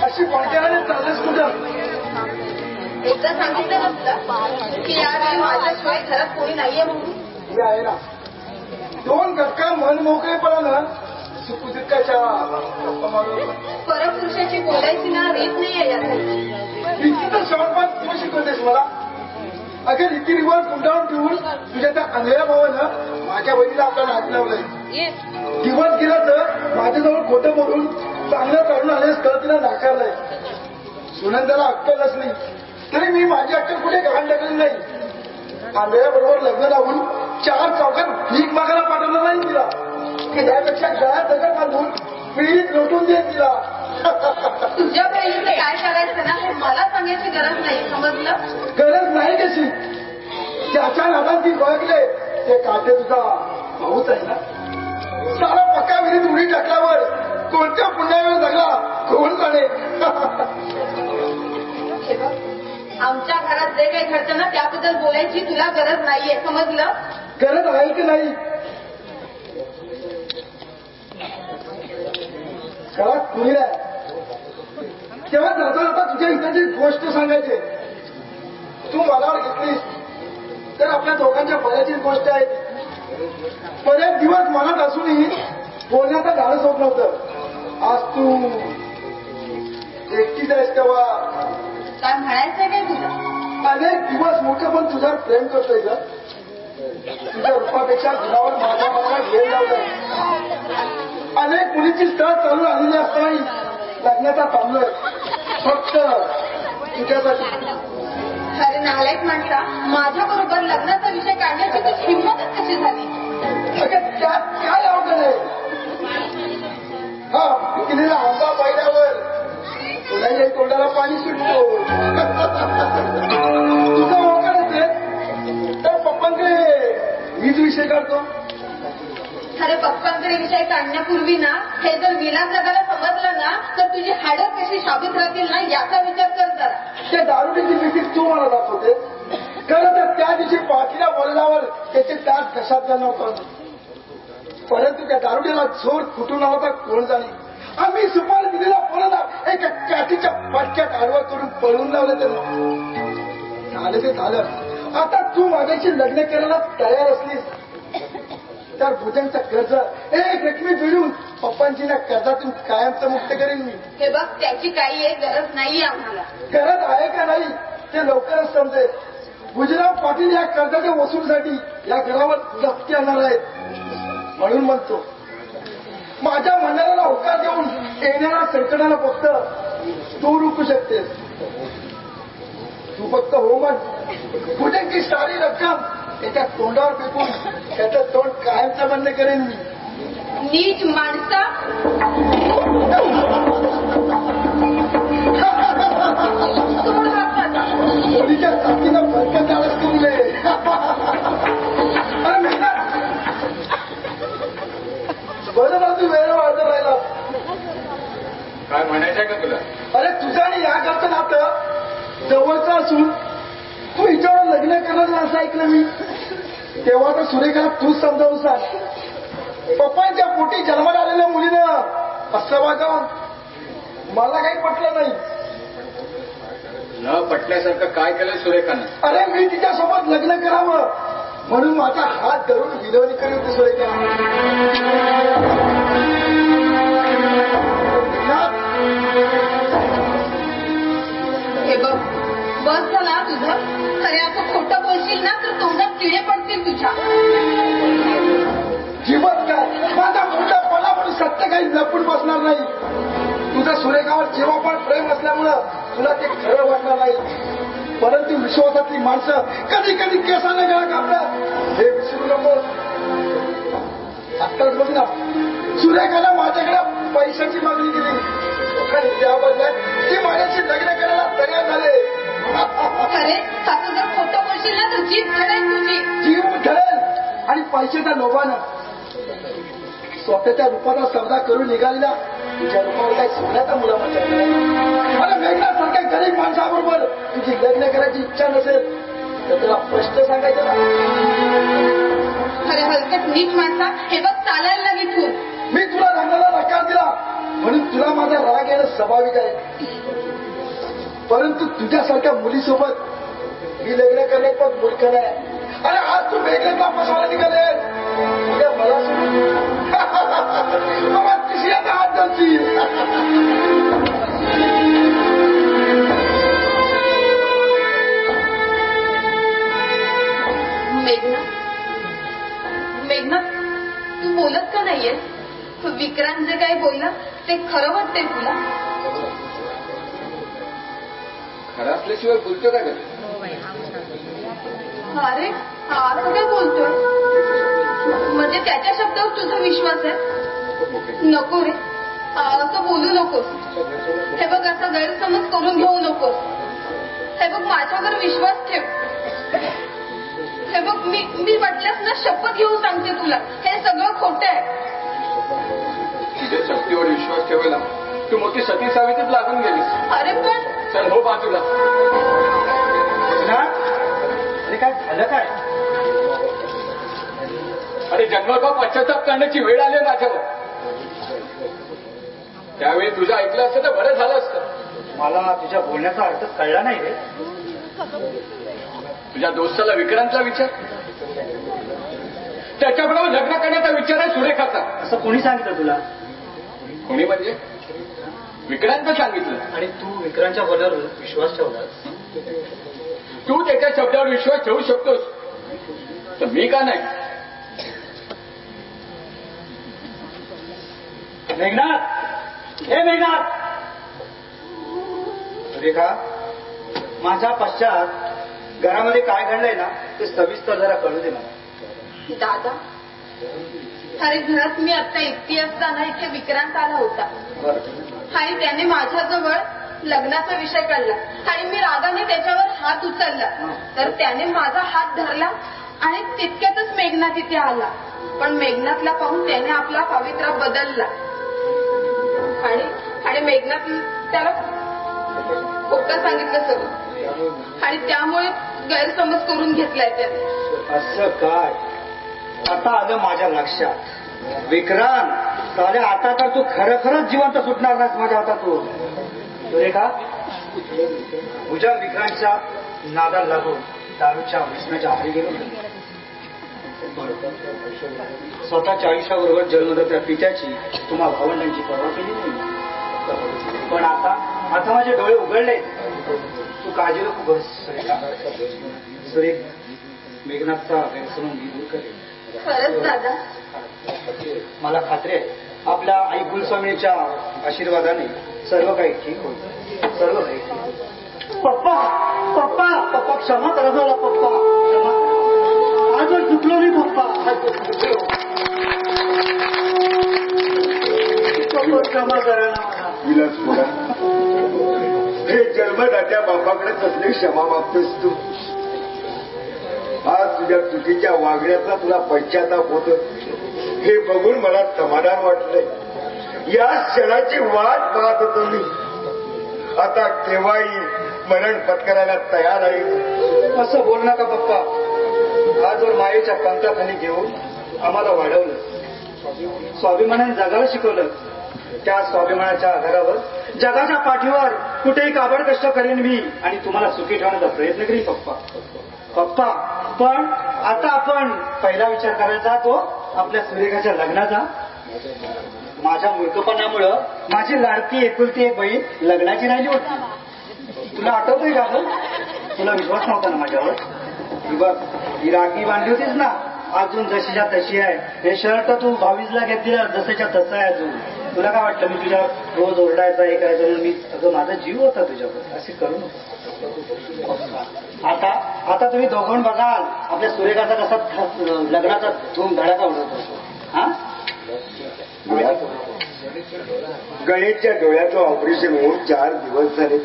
अशी कोणत्याने चाललेस कुठं? एकदा सांगितलं नसतं की यावेळी माझ्याशिवाय घरात कोणी नाहीये म्हणून. मी आहे ना. 2 गटका मन मोकळेपणानं सुखदुःखाच्या परपुरुषाची बोलायची ना रीत नाहीये यासाठी. रीतीचं स्वरूपात तू शिकवतेस मला. अगं रीतिरिवाज गुंडाळून ठेवून तुझ्या त्या आंधळ्या भावानं माझ्या बहिणीला आपल्याला हात लावलंय. दिवस गेला तर माझ्याजवळ खोटं बोलून चांगलं करून आलेस तर तिला नाकारलंय. सुनंदाला अक्कल नसली तरी मी माझी अक्कल कुठे घाण टाकली नाही. आंधळ्याबरोबर लग्न लावून 4 चौकात भीक मागायला पाठवलं नाही तिला. त्यापेक्षा गळ्यात दगड बांधून पिढीत लोटून देत तिला. तुझ्या बहिणीचं काय करायचं ना हे मला सांगायची गरज नाही, समजलं? गरज नाही कशी? त्याच्या नादात ती बघले ते काटे तुझा भाऊच आहे ना. सारा पक्का विहिरीत उडी टाकल्यावर कोणत्या पुण्यावर जगला कोण जाणे. आमच्या घरात जे काही घडतं ना त्याबद्दल बोलायची तुला गरज नाहीये, समजलं? गरज आहे की नाही? घरात कुणी आहे तेव्हा जाता जाता तुझ्या इथं गोष्ट सांगायची. तू मनावर घेतलीस तर आपल्या दोघांच्या बऱ्याचीच गोष्ट आहे. बरेच दिवस मनात असूनही बोलण्याचं धाडस होत नव्हतं. आज तू एकटीच आहेस तेव्हा काय म्हणायचंय काय तुझं? अनेक दिवस मोठं पण तुझ्यावर प्रेम करतोय ग. तुझ्या रूपापेक्षा गुणावर माझ्या मनाला वेळ लावलाय. अनेक मुलीची स्थळ चालू आलेली असतानाही लग्नाचा थांबलोय फक्त तुझ्यासाठी. अरे नालायक माणसा, माझ्या बरोबर लग्नाचा विषय काढण्याची तुझी हिंमतच कशी झाली? त्यात काय अवघड आहे? हा पिकलेला आंबा पाहिल्यावर तुलाही तोंडाला पाणी सुटतो. तुझं होकार असेल तर पप्पांकडे हीच विषय काढतो. अरे पप्पांकडे विषय काढण्यापूर्वी ना हे जर विलास जगाला समजलं ना तर तुझी हाडं कशी शाबूत राहतील ना याचा विचार कर जरा. त्या दारुडीची भीती तू मला दाखवते. खरं तर त्या दिवशी पाठीला बोलल्यावर त्याचे तास कशात जाणवतं. परंतु त्या दारुडीला जोर कुठून आला तर कोण जाणे. आम्ही सुपारी दिलेला पोराला एका काठीच्या पाटक्यात आडवा करून पळून लावलं तर झालं ते झालं. आता तू माझ्याशी लग्न करायला तयार असलीस तर भुजंगचं कर्ज एक रकमी मिळून पप्पांची ना कर्जातून कायमचं मुक्त करेन मी. हे बघ त्याची काही एक गरज नाहीये आम्हाला. गरज आहे का नाही ते लवकरच समजेल. गुजराव पाटील या कर्जाच्या वसूलीसाठी या घरावर जप्ती आणणार आहेत. म्हणून म्हणतो माझ्या म्हणणाऱ्याला होकार देऊन येणाऱ्या संकटाला फक्त तू रोखू शकतेस. तू फक्त हो म्हण. भुजंगची सारी रक्कम त्याच्या तोंडावर फेकून त्याचं तोंड कायमचं बंद करेन मी. नीच माणसा, मुलीच्या साथीनं फरकत आलाच तुमले. बरं ना तू वेळ वाढत राहिला. काय म्हणायचंय का तुला? अरे तुझं आणि या घरचं नातं जवळचं असून तू हिच्यावर लग्न करणार असं ऐकलं मी. तेव्हा तर सुरेखाला तूच समजावून सांग. पप्पांच्या पोटी जन्माला आलेल्या मुलीनं असं वागावं मला काही पटलं नाही. न पटल्यासारखं काय केलं सुरेखानं? अरे मी तिच्यासोबत लग्न करावं म्हणून माझा हात धरून विनवणी करी होती सुरेखा. हे बघ बस झाला तुझं. खरे असं खोटं बोलशील ना तर तोंडात किडे पडतील तुझ्या. जीवन काय माझा मोठा पडला म्हणून सत्य काही लपून बसणार नाही. तुझं सुरेखावर जेव्हा पण प्रेम असल्यामुळं तुला ते खरं वाटणार नाही. परंतु विश्वासातली माणसं कधी कधी केसाने गळा कापतात हे विसरू नको. आत्ताच बघ ना सुरेखाला माझ्याकडे पैशाची मागणी केली आणि त्या बदल्यात ती माझ्याशी लग्न करायला तयार झाले. खरे असं जर खोटं बोलशील ना तर जीभ ठरेल तुझी. जीव ठरेल आणि पैशाच्या लोभानं स्वतःच्या रूपाचा सौदा करून निघालेला तुझ्या रूपावर काही सोन्याचा मुलामध्ये मला वेगळ्यासारख्या गरीब माणसाबरोबर तुझी लग्न करायची इच्छा नसेल तर तुला स्पष्ट सांगायचं ना. खरे हलकट नीट माणसा हे बघ चालायला लागेल तू. मी तुला रंगाला नकार दिला तुला माझा राग येणं स्वाभाविक आहे, परंतु तुझ्यासारख्या मुलीसोबत मी लग्न करण्यात पण मूर्ख नाही. अरे आज तू मेघनाथला फसवायला निघाले, उद्या मला बाबा तिसऱ्या हात जातील. मेघनाथ, तू बोलत का नाहीये? विक्रांत जे काही बोलला ते खरं वाटतंय तुला? खरं असल्याशिवाय बोलतो काय का? अरे असं काय बोलतोय? म्हणजे त्याच्या शब्दावर तुझा विश्वास आहे? नको रे, असं बोलू नकोस. हे बघ, असा गैरसमज करून घेऊ नकोस. हे बघ, माझ्यावर विश्वास ठेव. हे बघ, मी म्हटल्यास ना शपथ घेऊन सांगते तुला, हे सगळं खोटं आहे. तुझ्या शक्तीवर विश्वास ठेवायला तू मोठी सती सावित्रीत लागून गेलीस. अरे पण चल हो बाजूला. अरे काय झालं काय? अरे जन्मभाव पश्चाताप करण्याची वेळ आली आहे माझ्यावर. त्यावेळी तुझं ऐकलं असतं तर बरं झालं असतं. मला तुझ्या बोलण्याचा अर्थ कळला नाही रे. तुझ्या दोस्ताला विक्रांतला विचार, त्याच्याबरोबर लग्न करण्याचा विचार आहे सुरेखाचा. असं कोणी सांगितलं तुला? कोणी म्हणजे? विक्रांत सांगितलं. आणि तू विक्रांतच्या बोलण्यावर विश्वास ठेवलास? तू त्याच्या शब्दावर विश्वास ठेवू शकतोस तर मी का नाही? मेघनाथ, हे मेघनाथ, रेखा, माझ्या पश्चात घरामध्ये काय घडलंय ना ते सविस्तर जरा कळू दे मला. दादा, अरे घरात मी आता एकटी असताना इथे विक्रांत आला होता आणि त्याने माझ्याजवळ लग्नाचा विषय काढला आणि मी रागाने त्याच्यावर हात उचलला. तर त्याने माझा हात धरला आणि तितक्यातच मेघनाथ इथे आला. पण मेघनाथला पाहून त्याने आपला पवित्रा बदलला आणि मेघनाथ त्याला खोटं सांगितलं सगळं आणि त्यामुळे गैरसमज करून घेतलाय त्याने. असं काय? आता आलं माझ्या लक्षात. विक्रांत, चाले आता तर तू खरंच जिवंत सुटणार नाहीस माझ्या हातातून. रेखा, तुझ्या विक्रांतच्या नादाला लागून दारूच्या व्यसनाच्या आहारी गेलो. स्वतःच्या आयुष्याबरोबर जन्मदात्या त्या पित्याची तुम्हा भावंडांची पर्वा केली नाही. पण आता माझे डोळे उघडले. तू काळजी नको बस सुरेखा. सुरेख, मेघनाथचा गैरसमज मी दूर करेल. खरंच दादा? मला खात्री आहे आपल्या आई कुलस्वामीच्या आशीर्वादाने सर्व काही ठीक होईल. सर्व काही ठीक. पप्पा, पप्पा, पप्पा क्षमा करा मला. पप्पा क्षमा, आजवर चुकलो मी. पप्पा क्षमा करा ना मला. विलास बोला, हे जन्मदात्या बापाकडेच असले क्षमा मागतोस तू. आज तुझ्या चुकीच्या वागण्याचा तुला पश्चाताप होत हे बघून मला समाधान वाटलंय. या क्षणाची वाट पाहत होतो मी. आता केव्हाही मरण पत्करायला तयार आहे. असं बोल नका पप्पा. आजवर मायेच्या पंथाखाली घेऊन आम्हाला वाढवलं, स्वाभिमानाने जगायला शिकवलं. त्या स्वाभिमानाच्या आधारावर जगाच्या पाठीवर कुठेही काबड कष्ट करेन मी आणि तुम्हाला सुखी ठेवण्याचा प्रयत्न करीन पप्पा. पप्पा, पण आता आपण पहिला विचार करायचा तो आपल्या सुरेखाच्या लग्नाचा. माझ्या मूर्खपणामुळं माझी लाडकी एकुलती एक बहीण लग्नाची राहिली होती. तुला आठवतंय का? तुला विश्वास नव्हता ना माझ्यावर? ही बघ, ही राखी बांधली होतीस ना, अजून जशीच्या तशी आहे. हे शर्ट तू 22ला घेतलेलं जसंच्या तसं आहे अजून. तुला काय वाटलं मी तुझ्या रोज ओरडायचा हे करायचं म्हणून? मी अगं माझा जीव होता तुझ्यावर. असे करू नको. आता तुम्ही दोघं बघाल आपल्या सुरेखाचा कसा लग्नाचा धूम धडाका उडवतो. हा, गणेशच्या डोळ्याचं ऑपरेशन होऊन 4 दिवस झाले.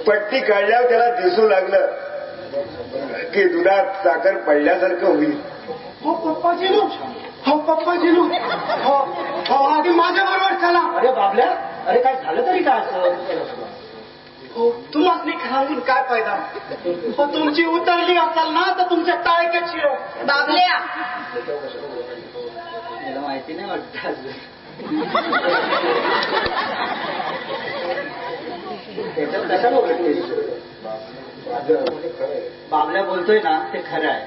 पट्टी काढल्यावर त्याला दिसू लागलं की दुधात साखर पडल्यासारखं होईल. हो पप्पा जिलू, हो पप्पा जिलू, हो हो आधी माझ्या बरोबर चला. अरे बाबल्या, अरे काय झालं तरी काय असं? हो तुम्हाला खाऊन काय फायदा? हो तुमची उतरली असाल ना तर तुमच्या टाळक्याची बाबल्या. मला माहिती नाही वाटत. त्याच्यात कशाला उलटतेस? बाबल्या बोलतोय ना ते खरं आहे.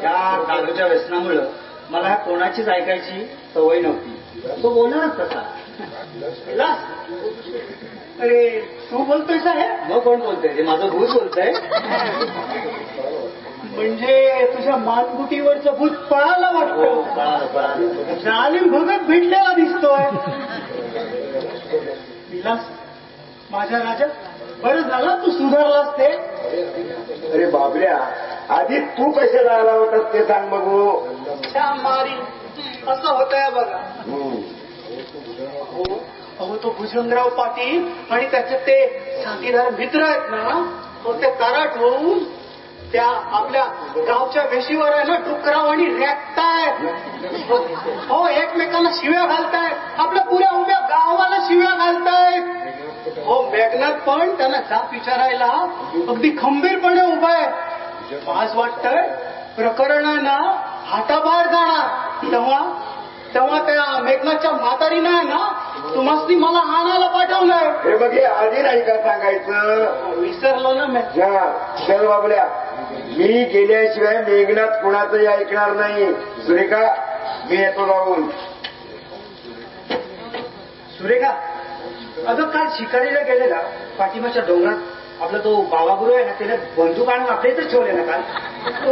त्या दारूच्या व्यसनामुळं मला ह्या कोणाचीच ऐकायची सवय नव्हती. तो बोलणारच तसा. अरे तू बोलतोय साहेब? मग कोण बोलतोय? ते माझं भूत बोलतंय. म्हणजे तुझ्या मानगुटीवरचं भूत पळाला वाटतं. पळालं. जालिम भगत भेटलेला दिसतोय. विलास माझ्या राजा, बरं झालं तू सुधारलास ते. अरे बाबल्या, आधी तू कशाला आला होतास ते सांग बघू. मारी असं होतंय बघा. अहो तो भुजंगराव पाटील आणि त्याचे ते साथीदार मित्र आहेत ना, तो ते कराट होऊन त्या आपल्या गावच्या वेशीवर आहे ना टुकराव आणि रॅकतायत. हो एकमेकांना शिव्या घालतायत. आपल्या पुऱ्या उभ्या गावाला शिव्या घालतायत. हो मेघनाथ पण त्यांना जाब विचारायला अगदी खंबीरपणे उभा आहे. आज वाटतंय प्रकरण आहे ना हाताबाहेर जाणार. तेव्हा त्या मेघनाथच्या म्हातारीनं आहे ना तुम्हाला मला हाणायला पाठवलंय. हे बघ, आधी नाही का सांगायचं? विसरलो ना मी. चल बाबल्या, मी गेल्याशिवाय मेघनाथ कुणाचंही ऐकणार नाही. सुरेखा, मी येतो जाऊन. सुरेखा, अगं काल शिकारीला गेलेला पाठीमाच्या डोंगरात आपला तो बाबागुरू आहे ना, त्याने बंदूक आणून आपल्या इथेच ठेवले ना काल.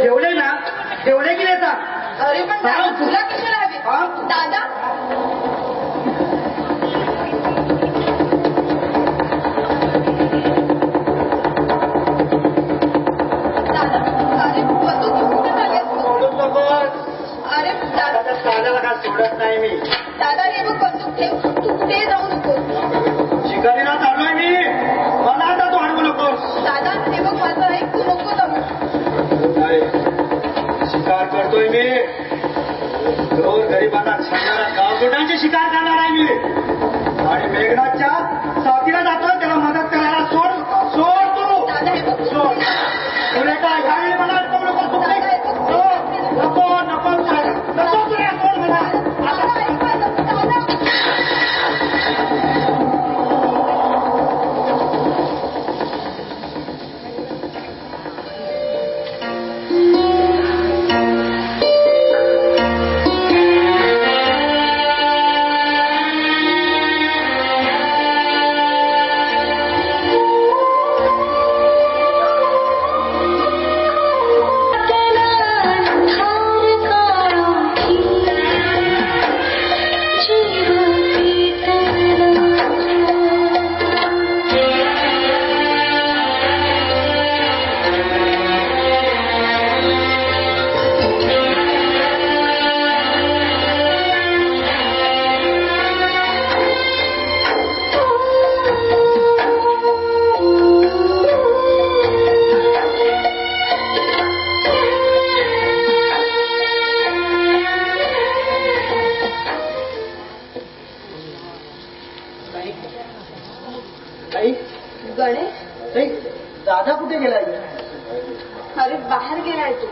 ठेवले ना? ठेवले की नाही सांग? अरे पण दादा तुला कशाला हवे? दादा दादाला का सोडत नाही मी. दादा हे बघ बंदूक ठेव. तू कुठे जाऊ नकोस. शिकारीला चाललोय मी. मला आता तू अडवू नकोस. दादा हे बघ माझं ऐक. तू नको जाऊ. शिकार करतोय मी. दोन गरिबांना छाडणारा गावगुटांची शिकार करणार आहे मी. आणि मेघनाथच्या साथीला जातोय त्याला मदत करायला. सोड तू. दादा हे बघ सोड. तुला काय घाई मला नको नको नको नको नको तुला सोड मला. गणेश, दादा कुठे गेलाय? अरे बाहेर गेलाय तू.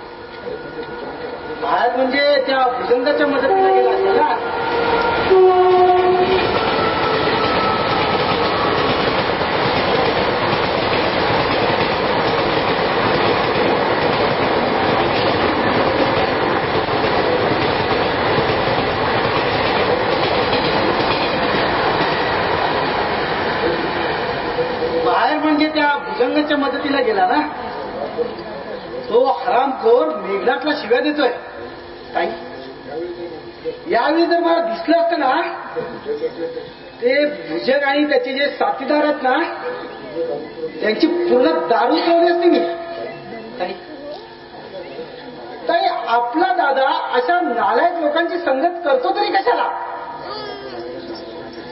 बाहेर म्हणजे त्या भुजंगाच्या मदतीला गेला असेल ना. बाहेर म्हणजे त्या भुजंगाच्या मदतीला गेला ना. तो हरामखोर मेघनाथला शिव्या देतोय. काही यावेळी जर मला दिसलं असतं ना, ते भुजंग आणि त्याचे जे साथीदार आहेत ना, त्यांची पूर्ण दारू ठेवली असती मी. काही आपला दादा अशा नालायक लोकांची संगत करतो तरी कशाला?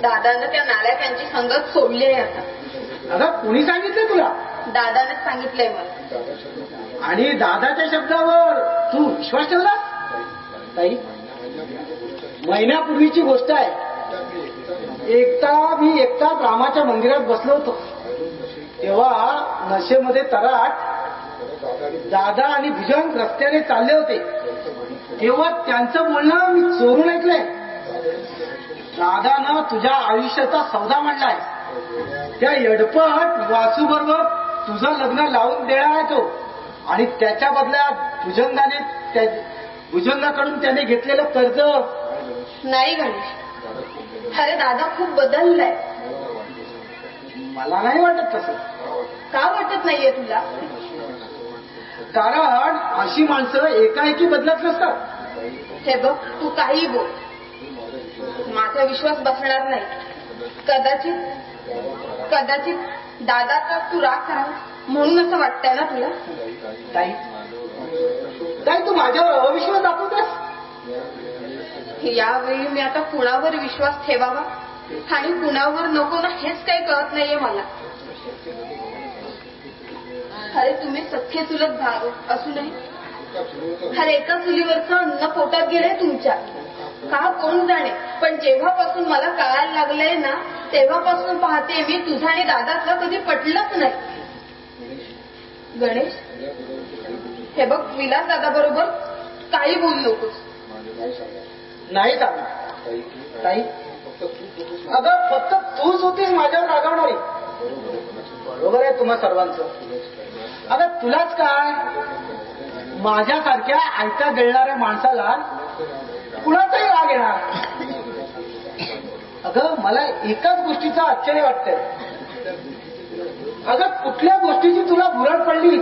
दादानं त्या नालायकांची संगत सोडली आहे आता. अगं कुणी सांगितलंय तुला? दादानंच सांगितलंय मला. आणि दादाच्या शब्दावर तू विश्वास ठेवलास? ताई, महिन्यापूर्वीची गोष्ट आहे. मी एकटाच रामाच्या मंदिरात बसलो होतो. तेव्हा नशेमध्ये तराट दादा आणि भुजंग रस्त्याने चालले होते. तेव्हा त्यांचं बोलणं मी चोरून ऐकलंय. दादानं तुझ्या आयुष्याचा सौदा मांडलाय. त्या येडपट वासू बरोबर तुझं लग्न लावून देणार आहे तो. आणि त्याच्या बदल्यात भुजंगाकडून त्याने घेतलेलं कर्ज. नाही गणेश, अरे दादा खूप बदललाय. मला नाही वाटत तसं. का वाटत नाहीये तुला? कारण अशी माणसं एकाएकी बदलत नसतात. हे बघ, तू काही बोल, माझा विश्वास बसणार नाही. कदाचित दादाचा तू राग करावा म्हणून असं वाटतंय ना तुला? ताई तू माझ्यावर अविश्वास दाखवतेस. यावेळी मी आता कुणावर विश्वास ठेवावा आणि कुणावर नको ना हेच काही कळत नाहीये मला. अरे तुम्ही सख्खे चुलत भाऊ असूनही अरे एका चुलीवरचं अन्न पोटात गेलंय तुमच्या. का कोण जाणे, पण जेव्हापासून मला कळायला लागलंय ना तेव्हापासून पाहते मी तुझा आणि दादाचं कधी पटलंच नाही. गणेश, हे बघ, विलास दादा बरोबर काही बोलू नकोस. नाही दादा. ताई अगं फक्त तूच होतीस माझ्यावर रागावणारी. बरोबर आहे तुम्हा सर्वांचं. अगं तुलाच काय, माझ्यासारख्या आयत्या गिळणाऱ्या माणसाला कुणाचाही राग येणार. अगं मला एकाच गोष्टीचं आश्चर्य वाटतंय. अगं कुठल्या गोष्टीची तुला भुरळ पडली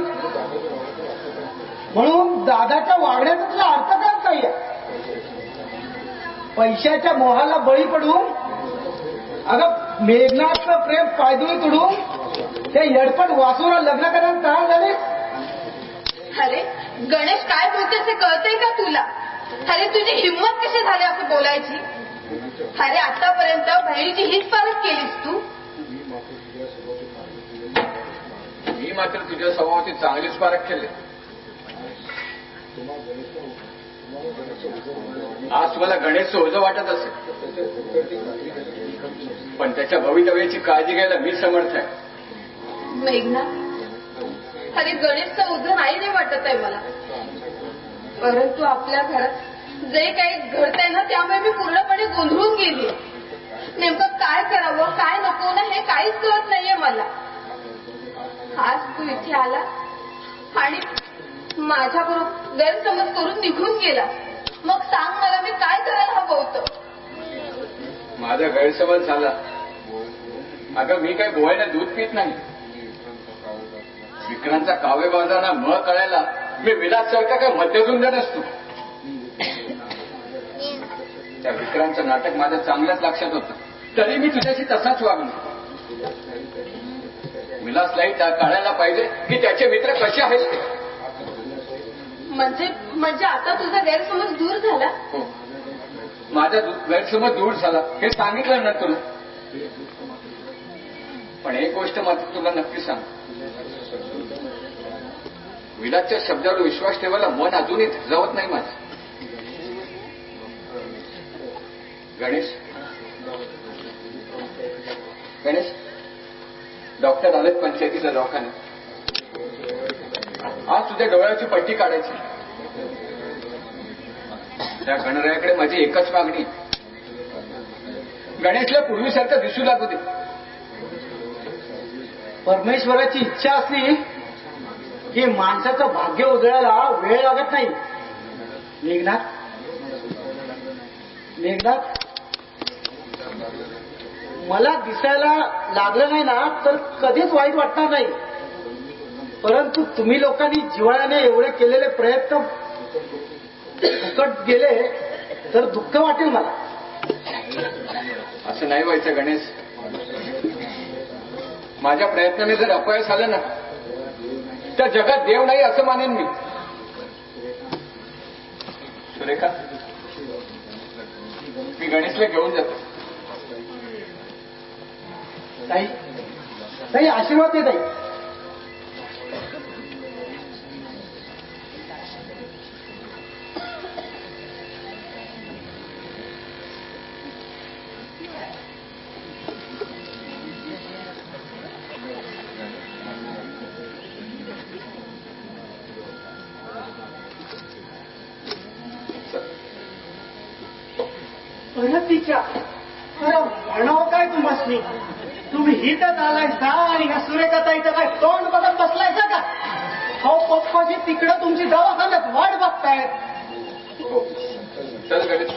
म्हणून दादाच्या वागण्याचा तुला अर्थ काय नाहीये. पैशाच्या मोहाला बळी पडून अगं मेघनाथचं प्रेम पायदुळी तुडून त्या येडपट वासूला लग्न करायला तयार झाले. अरे गणेश, काय बोलतेस हे कळतंय का तुला? अरे तुझी हिंमत कशी झाली असं बोलायची? अरे आतापर्यंत बहिणीची हीच पालक केलीस तू. मी मात्र तुझ्या स्वभावाची चांगलीच पारख केली. आज मला गणेश ओझं वाटत असेल, पण त्याच्या भवितव्याची काळजी घ्यायला मी समर्थ आहे. मेघनाथ, अरे गणेशचं ओझं नाही वाटत आहे मला. परंतु आपल्या घरात जे काही घडतंय ना त्यामुळे मी पूर्णपणे गोंधळून गेली. नेमकं काय करावं काय नको ना हे काहीच कळत नाहीये मला. आज तू इथे आला आणि माझ्याबरोबर गैरसमज करून निघून गेला. मग सांग मला मी काय करायला हवं होतं? माझा गैरसमज झाला. अगं मी काय गोव्याने दूध पित नाही. विक्रांतचा काव्यबाजांना म कळायला मी विलाससारखा काय मध्यधुंद नसतो. त्या विक्रांतचं नाटक माझ्या चांगल्याच लक्षात होतं, तरी मी तुझ्याशी तसाच वागलो. विलासलाही कळायला पाहिजे की त्याचे मित्र कसे आहेत ते. म्हणजे आता तुझा गैरसमज दूर झाला? हो, माझा गैरसमज दूर झाला हे सांगितलं ना तुला. पण एक गोष्ट मात्र तुला नक्की सांग, विलासच्या शब्दावर विश्वास ठेवायला मन अजूनही धजावत नाही माझं. गणेश, डॉक्टर आलेत पंचायतीच्या दवाखान्यात. आज तुझ्या डोळ्याची पट्टी काढायची. त्या गणरायाकडे माझी एकच मागणी, गणेशला पूर्वीसारखं दिसू लागू दे. परमेश्वराची इच्छा असली की माणसाचं भाग्य उजळायला वेळ लागत नाही. मेघनाथ, मला दिसायला लागलं नाही ना तर कधीच वाईट वाटणार नाही. परंतु तुम्ही लोकांनी जिव्हाळ्याने एवढे केलेले प्रयत्न फुकट गेले तर दुःख वाटेल मला. असं नाही व्हायचं गणेश. माझ्या प्रयत्नाने जर अपयश आलं ना तर जगात देव नाही असं मानेन मी. सुरेखा, मी गणेशला घेऊन जातो. ताई आशीर्वाद दे. ताई तिच्या म्हणावं काय तुम्हाला? तुम्ही हिथच आलायसा आणि ह्या सुरेखाताईचं काय तोंड बघत बसलायसा का? हो पप्पाची तिकडं तुमची दवाखान्यात वाट बघतायत. चल गणेश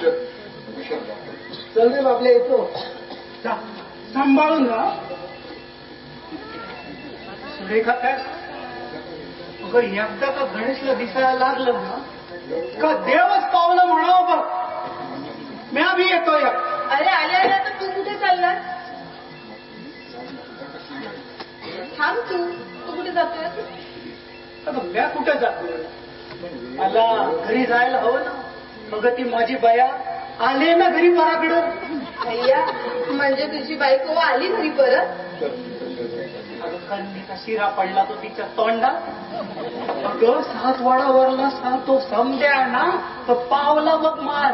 चल रे बाबल्या येतो. सांभाळून जा. सुरेखाताई अगं एकदा का गणेशला दिसायला लागलं ना का देवच पावलं म्हणावं बघ. मी बी येतोय. अरे आल्या आल्या तर तू कुठे चालला? थांब तू कुठे जातोय? अगं म्या कुठे जातो? मला घरी जायला हवं ना. अगं ती माझी बया आले ना घरी पराकडं. भैया म्हणजे तुझी बायको आली घरी परत? कन्नीचा शिरा पडला तो तिच्या तोंडात. अगं 7 वाडावरला तो समद्या ना तर पावला बघ मार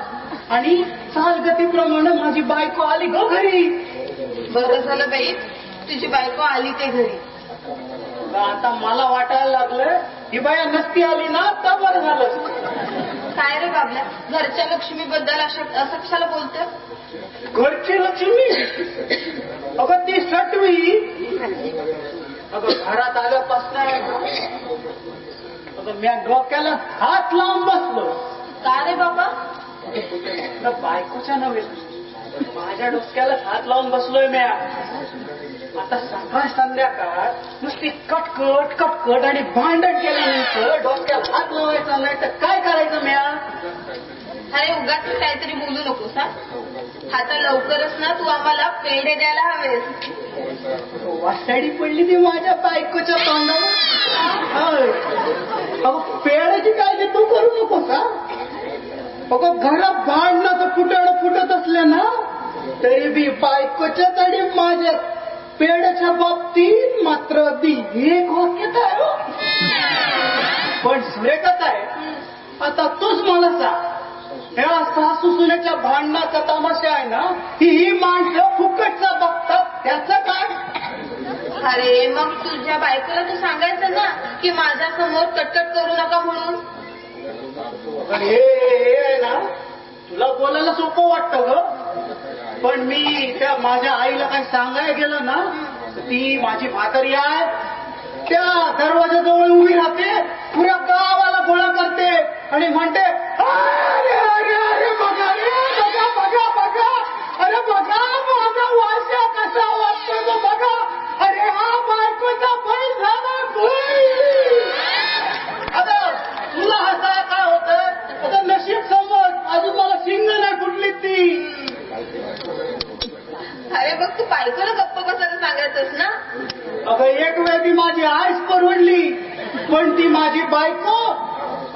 आणि चालगतीप्रमाणे माझी बायको आली ग घरी. बरं झालं बाई तुझी बायको आली ते घरी. आता मला वाटायला लागलं ही बाया नसती आली ना तर बरं झालं. काय रे बाबल्या घरच्या लक्ष्मीबद्दल असं कशाला बोलतोय? घरची लक्ष्मी? अगं ती सटवी. अगं घरात आल्यापासून अगं म्या डोक्याला हात लावून बसलो. का रे बाबा? बायकोच्या नव्हे माझ्या डोक्याला हात लावून बसलोय म्या. आता सकाळ संध्याकाळ नुसती कटकट कटकट आणि भांडण केल्यानंतर डोक्याला हात लावायचा नाही तर काय करायचं म्या? अरे उगाच काहीतरी बोलू नकोस हा. आता लवकरच ना तू आम्हाला पेढे द्यायला हवेस. वासाडी पडली ती माझ्या बायकोच्या तोंडावर. पेढ्याची काळजी तू करू नकोस हा. अगं घरात भांडणाचं फुटणं फुटत असलं ना तरी बी बायकोच्या तरी माझ्या पेढ्याच्या बाबतीत मात्र ती एक वाक्यता आहे. पण सुरेखात आहे. आता तूच मला सांग ह्या सासू सुनेच्या भांडणाचा तमाशा आहे ना ही माणसं फुकटचा बघतात त्याचं काय? अरे मग तुझ्या बायकोला तू सांगायचं ना की माझ्या समोर कटकट करू नका म्हणून. हे ना तुला बोलायला सोपं वाटतं ग. पण मी त्या माझ्या आईला काही सांगायला गेलं ना ती माझी म्हातारी आहे त्या दरवाजाजवळ उभी राहते पुऱ्या गावाला गोळा करते आणि म्हणते अरे अरे अरे बघा रे बघा बघा बघा अरे बघा माझा वासा कसा वाटतोय तो बघा. अरे हा बायकोचा बैल झाला आता तुला हसाय काय होतं? आता नशीब समज अजून मला शिंग नाही कुठली ती. अरे बघ तू बायकोला गप्प बसायला सांगायचंस ना. अगं एक वेळ ती माझी आईच परवडली पण ती माझी बायको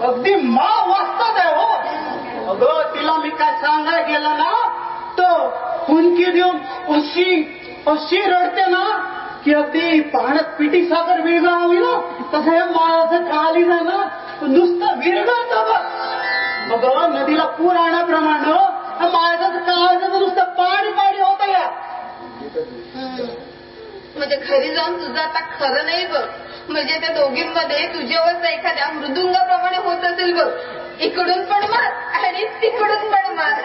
अगदी मा वाजतात आहे हो. अगं तिला मी काय सांगायला गेलं ना तर हुंकी देऊन अशी रडते ना की अगदी पाण्यात पिठी साखर विरघळावी ना तसं हे माझं काली ना नुसतं विरघळतं बघ. अगं नदीला पूर आणण्याप्रमाणे माझं काळजाचं नुसतं पाणी पाणी होतं या. म्हणजे घरी जाऊन तुझं आता खरं नाही बघ. म्हणजे त्या दोघींमध्ये तुझ्यावर एखाद्या मृदुंगाप्रमाणे होत असेल बघ. इकडून पण मार आणि तिकडून पण मार.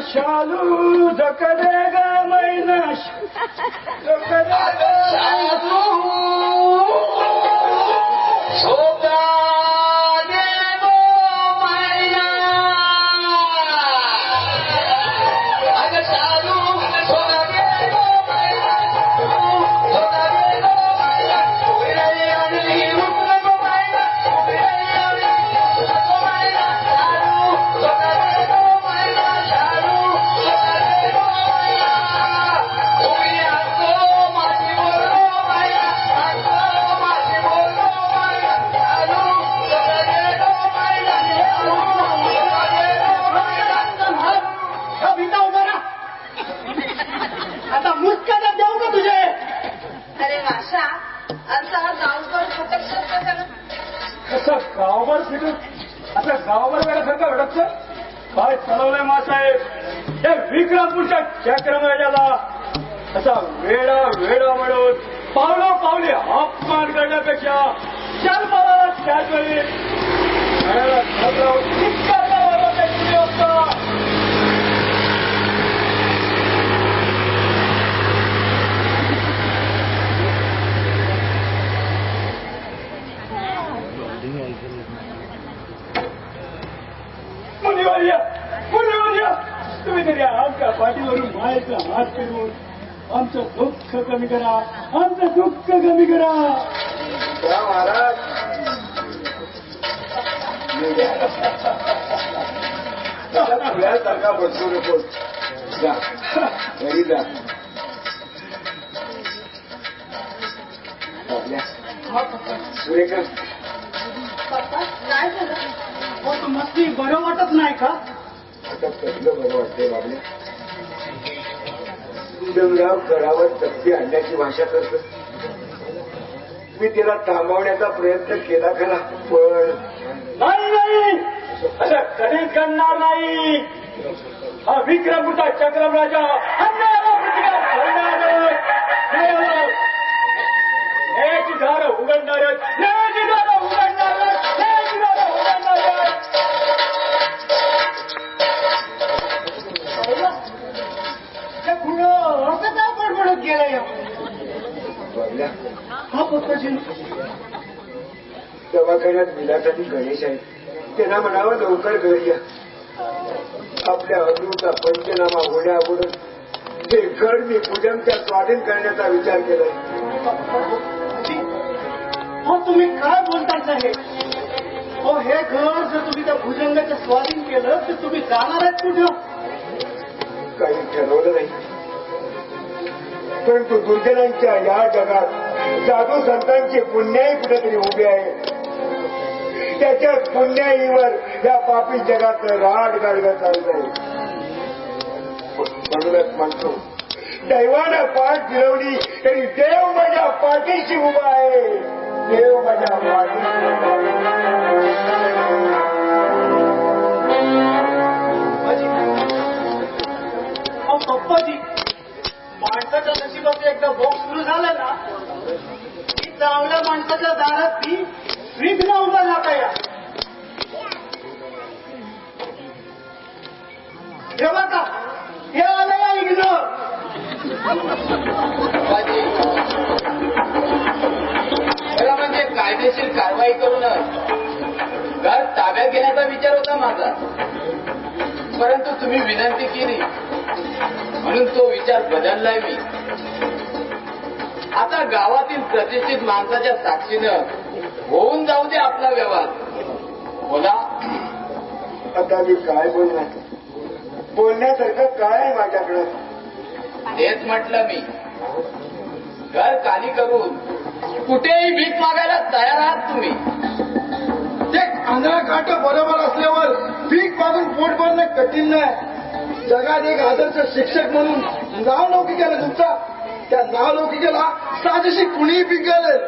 शालू जकरेगा मैनाश अच्छा असा गावभर भटकत प्रकार कसं गावभर फिटून असं गावभर वेळासारखं भटकतं काय चालवलंय मासाहेब या विक्रमपूरच्या चक्रमराजाला असा वेडा म्हणून पावले अपमान करण्यापेक्षा जन्माला त्याच वेळी मुनिवर्य तुम्ही तरी आमच्या पाठीवरून मायेचा हात फिरवून आमचं दुःख कमी करा महाराज तुझ्यासारखा बसू नकोस जा घरी जा सुरेखा काय झालं हो तुम्हाला बरं वाटत नाही का आता कसलं बरं वाटतंय बाबल्या उदमराव गडावर तक्ती आणण्याची भाषा करतो मी तिला थांबवण्याचा प्रयत्न केला खरा पण नाही असं कधीच घडणार नाही हा विक्रमपूरचा चक्रमराजा अन्यायाला प्रतिकार करणारच न्यायाची दारं उघडणारच असं काय बडबडत गेलाय हा पत्ताजी दवाखान्यात मिलासाठी गणेश आहे त्यांना म्हणावं लवकर घरी या आपल्या अग्रूचा पंचनामा होण्या अगोदर हे घर मी पूजनच्या स्वाधीन करण्याचा विचार केलाय हो तुम्ही काय बोलताय साहेब हो हे घर जर तुम्ही त्या भुजंगाच्या स्वाधीन केलं तर तुम्ही जाणार आहेत कुठं काही ठरवलं नाही परंतु दुर्जनांच्या या जगात साधू संतांची पुण्याई कुठेतरी उभी आहे त्याच्या पुण्याईवर या पापी जगात राड गाडगा चालत आहे म्हणूनच म्हणतो दैवानं पाठ फिरवली तरी देव माझ्या पाठीशी उभा आहे देव माझ्या पाठीशी पप्पाजी माणसाच्या नशिबाचं एकदा बॉक्स सुरू झालं ना की चांगल्या माणसाच्या दारात ती विघ्न उभा जाता या हे बघा हे आलं या विघ्न खरं म्हणजे कायदेशीर कारवाई करूनच घर ताब्यात घेण्याचा विचार होता माझा परंतु तुम्ही विनंती केली म्हणून तो विचार बदललाय मी आता गावातील प्रतिष्ठित माणसाच्या साक्षीनं होऊन जाऊ दे आपला व्यवहार बोला आता मी काय बोलणार बोलण्यासारखं काय आहे माझ्याकडं तेच म्हटलं मी घर खाली करून कुठेही भीक मागायला तयार आहात तुम्ही ते आंधळा काट बरोबर असल्यावर भीक मागून पोट भरणं कठीण नाही जगात एक आदर्श शिक्षक म्हणून नाव लौकिकाला तुमचा त्या नाव लौकिकेला साजेशी कुणीही पीक घालेल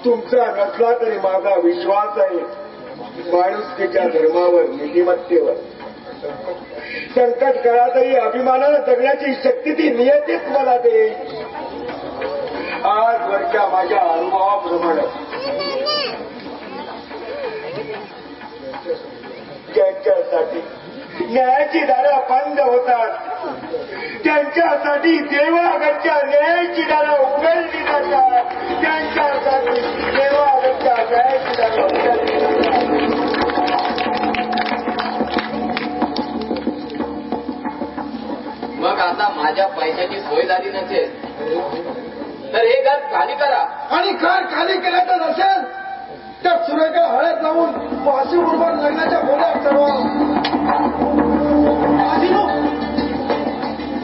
तुमचा नसला तरी माझा विश्वास आहे माणुसकीच्या धर्मावर नीतिमत्तेवर संकट काळातही अभिमानानं जगण्याची शक्ती ती नियतीच मला देईल आजवरच्या माझ्या अनुभवाप्रमाणे ज्यांच्यासाठी न्यायाची दारं बंद होतात त्यांच्यासाठी देवागतच्या न्यायाची दारं उघडली जातात त्यांच्यासाठी देवागतच्या न्यायाची दारं उघडली जातात मग आता माझ्या पैशाची सोय झाली नसेल तर हे घर खाली करा आणि घर खाली केल्याचं नसेल तर सुरेखा हळद लावून वाशी बरोबर लग्नाच्या बोल्यात चढवा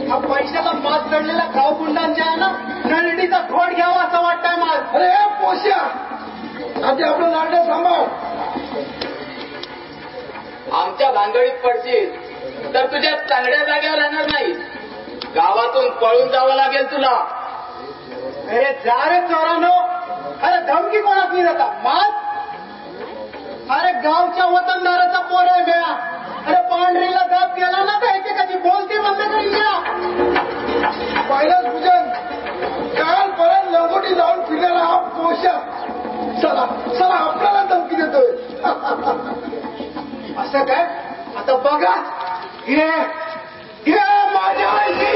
हा पैशाला मात चढलेल्या गावकुंडांच्या आहे ना नरडीचा घोट घ्यावा असं वाटतंय मला अरे पोश्या आधी आपलं नाटक सांभाळ आमच्या भानगडीत पडशील तर तुझ्या चांगल्या जागेवर राहणार नाही गावातून पळून जावं लागेल तुला. अरे जा रे चोरानो. अरे धमकी कोणाची देता मात. अरे गावच्या वतनदाराचा पोर आहे म्या. अरे पांढरीला दाब केला ना तर याची कधी बोलती बंद करी घ्या. पहिलाच भुजंग काल परत लंगोटी जाऊन फिरलेला हा पोषा चला चला आपल्याला धमकी देतोय. असं काय आता बघा. हे माझ्या आईची.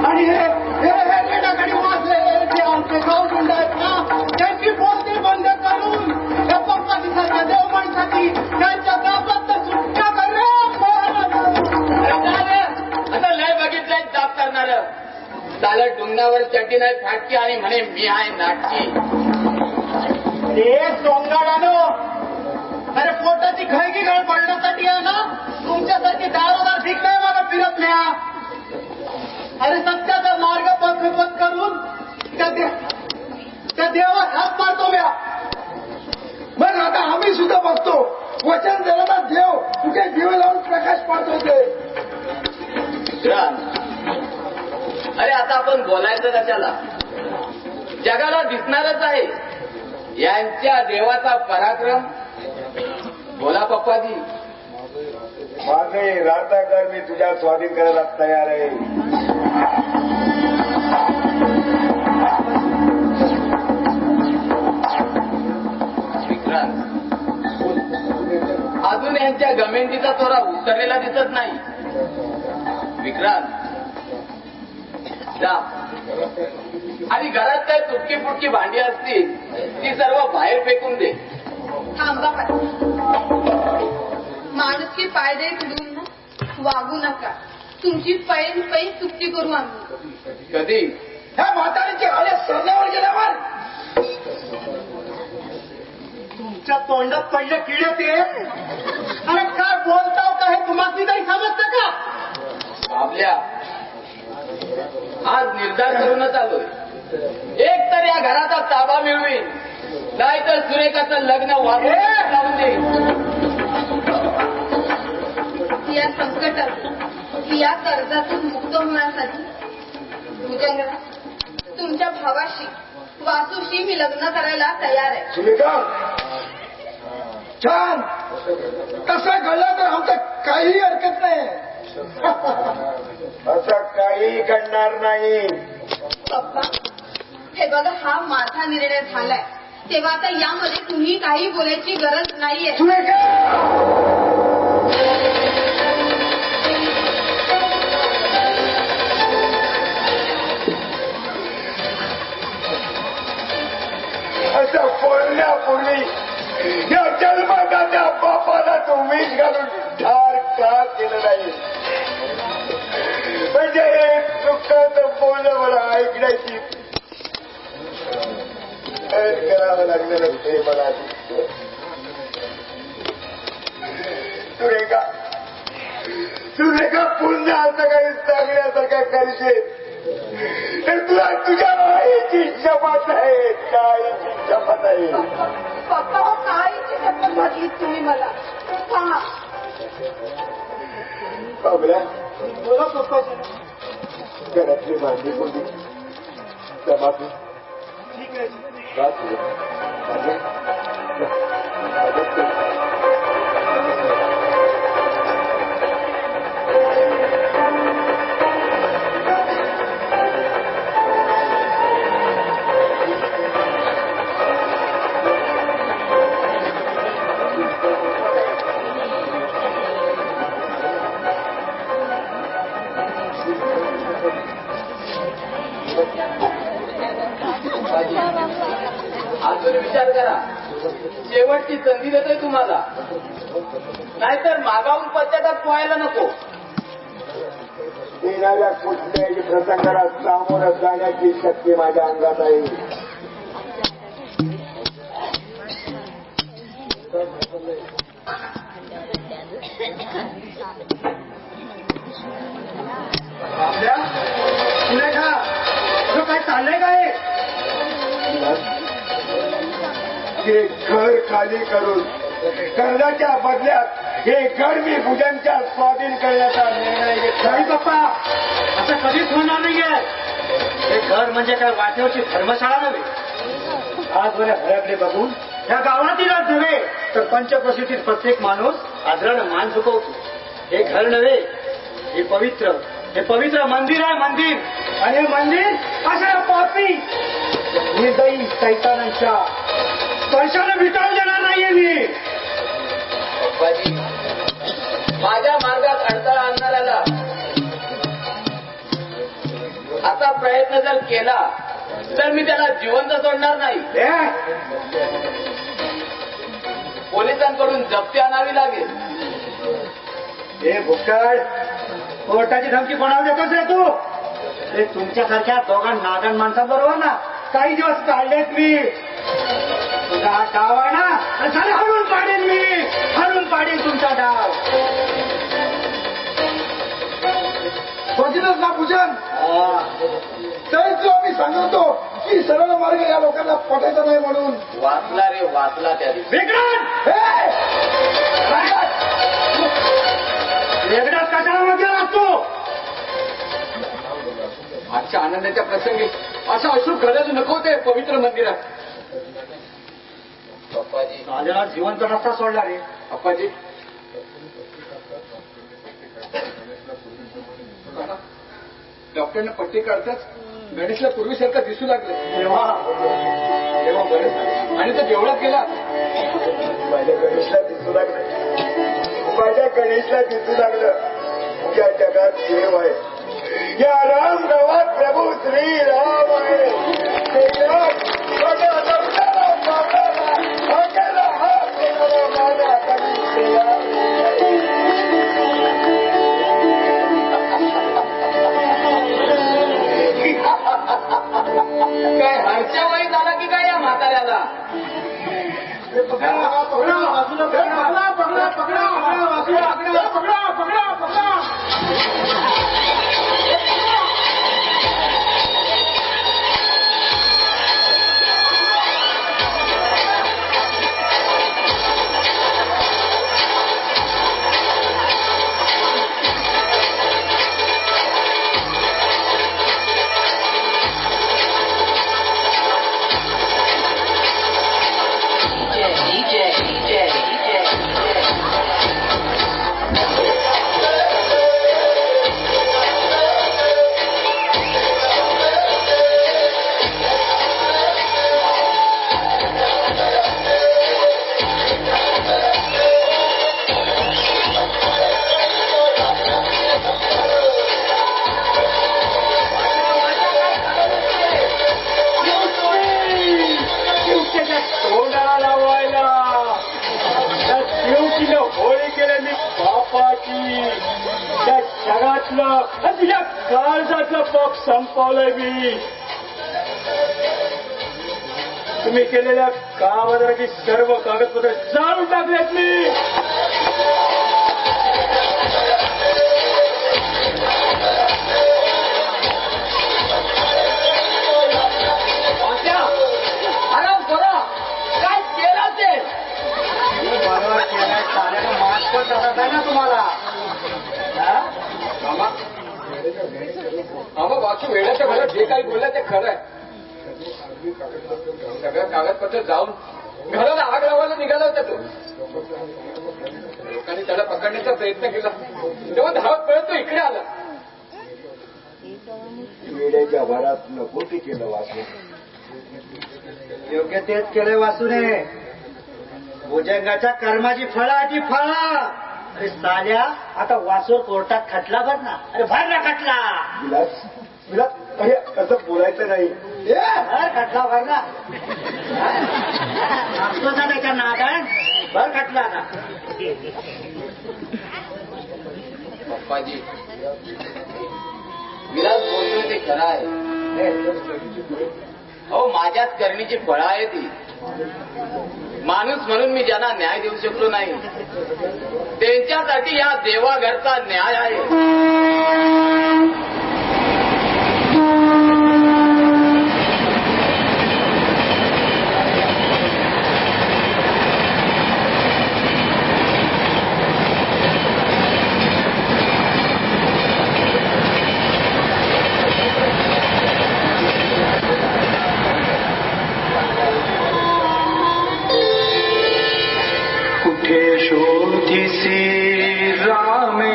आणि हे टाकाडी वाचले जे आमचे गाव गुंड आहेत ना त्यांची बोलती बंद करून या पप्पाची सारख्या देव माणसाची त्यांच्या गावात सुटका कर. आता लय बघितलंय जाप करणार. चालत डुंगणावर चड्डी नाही फाटकी आणि म्हणे मी आहे नाटकी. हे सोंगाडानो. अरे पोटाची घळगी घळ पडण्यासाठी आहे ना तुमच्यासारखी दारोदार ठीक नाही मला फिरत नाही. अरे सत्याचा मार्ग पथपथ करून त्या देवात हात मारतो म्या. मग आता आम्ही सुद्धा बघतो वचन देणारा देव कुठे दिवे लावून प्रकाश पाडतो ते. अरे आता आपण बोलायचं कशाला. जगाला दिसणारच आहे यांच्या देवाचा पराक्रम. बोला पप्पाजी. माझे राहताकर मी तुझ्या स्वाधीन करायला तयार आहे. विक्रांत अजून यांच्या गमेंटीचा तोरा उतरलेला दिसत नाही. विक्रांत जा आणि घरात काय तुटकी फुटकी भांडी असतील ती सर्व बाहेर फेकून दे. थांबा माणुसकी पायदे तुडून वागू नका. तुमची पैन चुकती करू आम्ही. कधी ह्या म्हातारीची आले सरण्यावर गेल्यावर तुमच्या तोंडात पडले किडे ते. अरे काय बोलताव का हे तुम्हाला काही समजतं का. आपल्या आज निर्धार करूनच आलोय. एक तर या घराचा ताबा मिळवीन नाहीतर सुरेखाचं लग्न वाढवून लावून देईन. या संकटातून या कर्जातून मुक्त होण्यासाठी भुजंगरा तुमच्या भावाशी वासूशी मी लग्न करायला तयार आहे. सुरेखा छान. तसा घडला तर आमचं काही हरकत नाही. असं काही घडणार नाही. पप्पा हे बघा हा माझा निर्णय झालाय तेव्हा आता यामध्ये तुम्ही काही बोलायची गरज नाहीये. असं बोलण्यापूर्वी या जन्मदात्या बापाला तो विष घालून ठार का केलं नाही. म्हणजे एक दुःखाचं बोलणं मला ऐकण्याची करावं लागलेलं ते मला सुरेखा पुन्हा असं काही सांगण्यासारखं करशील तर तुला तुझ्या आईची शपथ आहे. काहीची शपथ आहे. पप्पा हो काहीची शपथ घातली तुम्ही मला. पहा बाबऱ्या बोला पप्पाजी. घरातली भांडी कोणती जमाती ठीक आहे. अजून विचार करा. शेवटची संधी देतोय तुम्हाला नाहीतर मागावून पश्चाताप व्हायला नको. येणाऱ्या कुठल्याही प्रसंगाला सामोरं जाण्याची शक्ती माझ्या अंगात आहे. सुरेखा जो काय हे घर खाली करून कर्जाच्या बदल्यात हे घर मी भुजंगच्या स्वाधीन करण्याचा निर्णय घेतला. नाही बाप्पा, असं कधीच होणार नाहीये. हे घर म्हणजे काय वाटेवरची धर्मशाळा नव्हे. आजवऱ्या घराकडे बघून या गावातीलच नव्हे तर पंचक्रोशीतील प्रत्येक माणूस आदरानं मान झुकवतो. हे घर नव्हे, हे पवित्र मंदिर आहे, मंदिर. आणि हे मंदिर अशा पापी निर्दयी सैतानांच्या स्पर्शाने विटाळून देणार नाहीये मी. बाप्पाजी, माझ्या मार्गात अडथळा आणणाऱ्याला असा प्रयत्न जर केला तर मी त्याला जिवंत सोडणार नाही. पोलिसांकडून जप्ती आणावी लागेल. हे भुक्कड, कोर्टाची धमकी कोणाला देतोस रे तू? हे तुमच्यासारख्या दोघा नादान माणसांबरोबर ना काही दिवस काढलेत मी. तुझा हा डाव आहे ना, झाले हरून पाडेन मी, हरून पाडेन तुमचा डाव. बघितलंच ना पूजन, तरीच जो आम्ही सांगतो की सरळ मार्ग या लोकांना पटायचा नाही म्हणून. वाचला रे वाचला त्या दिवशी. वेगळाच कशाला मध्ये लागतो? आजच्या आनंदाच्या प्रसंगी असं अश्रू घडत नको ते पवित्र मंदिरात. पप्पाजी, आलेला जिवंत रस्ता सोडला रे. पप्पाजी, डॉक्टरने पट्टी काढताच गणेशला पूर्वीसारखं दिसू लागलं. तेव्हा बरं झालं. आणि तो देवळात गेला. माझ्या गणेशला दिसू लागलं या जगात देव आहे, या राम गावात प्रभू श्री राम आहे. काय हरच्या वय झाला की काय या म्हाताऱ्याला? तुझ्या काळजातलं पाप संपवलंय मी. तुम्ही केलेल्या कामाची सर्व कागदपत्र जाळून टाकलेत मी. आराम करा. काय केलं ते? बरोबर केलाय. चाल्याला मास्क पण तसाच आहे ना तुम्हाला. आम्हा वाचू वेळाच्या वेळेला जे काही बोललं ते खरं आहे. सगळं कागदपत्र जाऊन घराला आग लावायला निघाला होता तो. लोकांनी त्याला पकडण्याचा प्रयत्न केला तेव्हा धावत पळत तो इकडे आला. वेड्याच्या भरात नको ते केलं वाचून. योग्य तेच केलंय वासूने. भुजंगाच्या कर्माची फळाची फळा. अरे साल्या, आता वासूर कोर्टात खटला भर ना. अरे भर ना खटला. विलास, अरे असं बोलायचं नाही. खटला भर ना. असतो ना त्याच्या नादान. भर खटला ना. पप्पाजी, विलास बोलतोय ते खरं आहे. हो, माझ्याच करणीची फळं आहे ती. माणूस म्हणून मी ज्यांना न्याय देऊ शकलो नाही त्यांच्यासाठी या देवाघरचा न्याय आहे.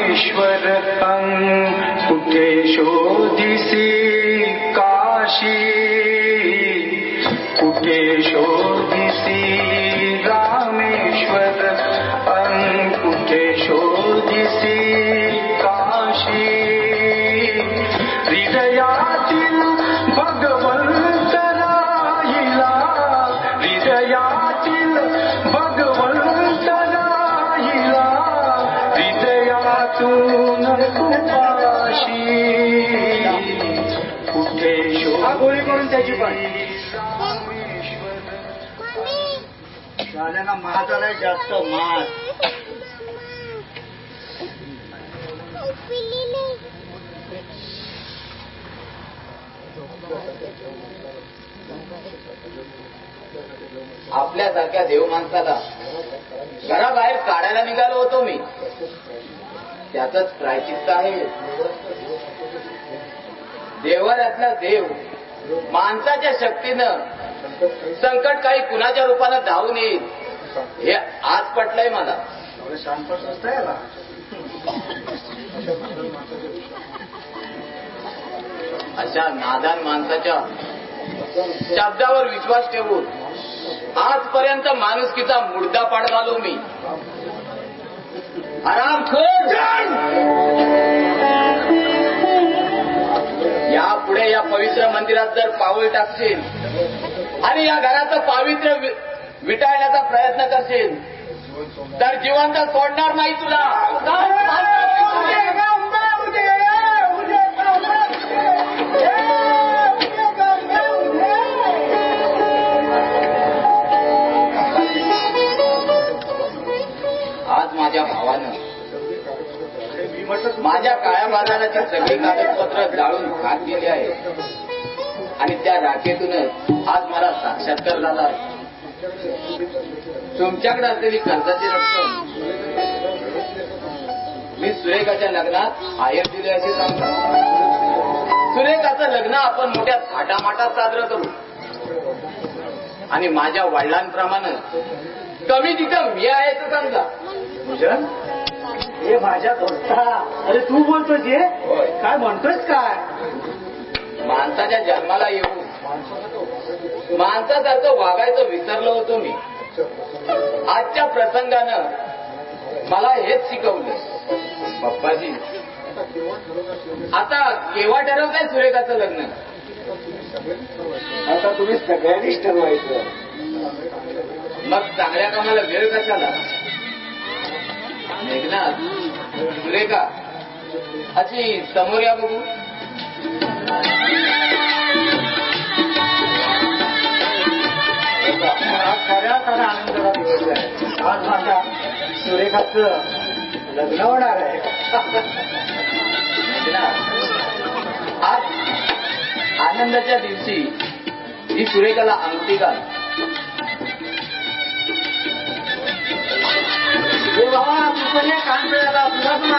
रामेश्वर कुठे शोधिसी काशी, कुठे शोधिसी रामेश्वर कुठे शोधिसी काशी, हृदयातील भगवंत राहिला, हृदयातील भगवंत राहिला, हृदयातून उपाशी कुठे गोळी करून त्याची पण झाल्याना महाताला जास्त मात आपल्यासारख्या देव माणसाला घराबाहेर काढायला निघालो होतो मी, त्याचंच प्रायचित्त आहे. देवाऱ्यातला देव माणसाच्या शक्तीनं संकट काही कुणाच्या रूपानं धावून येईल हे आज पटलंय मला. शांतच असतंय याला. अशा नादान माणसाच्या शब्दावर विश्वास ठेवून आजपर्यंत माणुसकीचा मुर्दा पाडवालो मी. आरामखोर, यापुढे या पवित्र मंदिरात जर पाऊल टाकशील आणि या घराचं पावित्र्य विटाळण्याचा प्रयत्न करशील तर जिवंत सोडणार नाही तुला. आज माझ्या भावानं माझ्या काळ्या बाजाराची सगळी कागदपत्र जाळून खाक दिली आहे आणि त्या राखेतूनच आज मला साक्षात्कार झाला आहे. तुमच्याकडे असलेली कर्जाची रक्कम मी सुरेखाच्या लग्नात आयर दिली अशी सांगतो. सुरेखाचं लग्न आपण मोठ्या थाटामाटात साजरं करू आणि माझ्या वडिलांप्रमाणे कमी तिथं मी आहे तर समजा. भूषण, हे माझ्या दोस्ता, अरे तू बोलतोस जे काय म्हणतोस काय? माणसाच्या जन्माला येऊन माणसासारखं वागायचं विसरलो होतो मी. आजच्या प्रसंगानं मला हेच शिकवलं. पप्पाजी, आता केव्हा ठरवताय सुरेखाचं लग्न? आता तुम्ही सगळ्यांनीच ठरवायचं. मग चांगल्या कामाला वेळ कशाला? मेघनाथ, सुरेखा अशी समोर या बघू. खऱ्या खरा आनंदाचा दिवस आहे. आज माझ्या सुरेखाचं लग्न होणार आहे. आज आनंदाच्या दिवशी ही सुरेखाला अंगठी घाल. हे बाबा तुझं काम करायला तुला पण